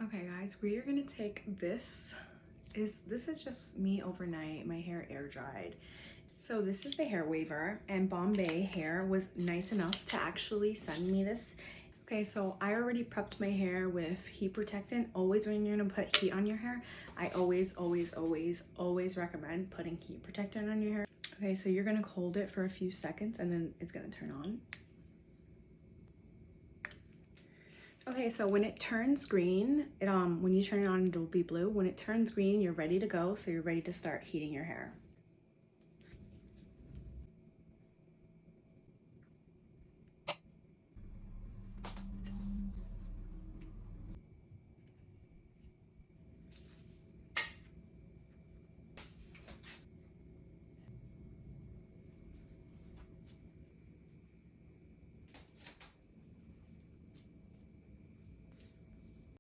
Okay guys, we are gonna take this is just me overnight, my hair air dried. So this is the hair waver, and Bombay Hair was nice enough to actually send me this. Okay, so I already prepped my hair with heat protectant. Always when you're gonna put heat on your hair, I always recommend putting heat protectant on your hair. Okay, so you're gonna hold it for a few seconds and then it's gonna turn on. Okay, so when it turns green, when you turn it on, it'll be blue. When it turns green, you're ready to go, so you're ready to start heating your hair.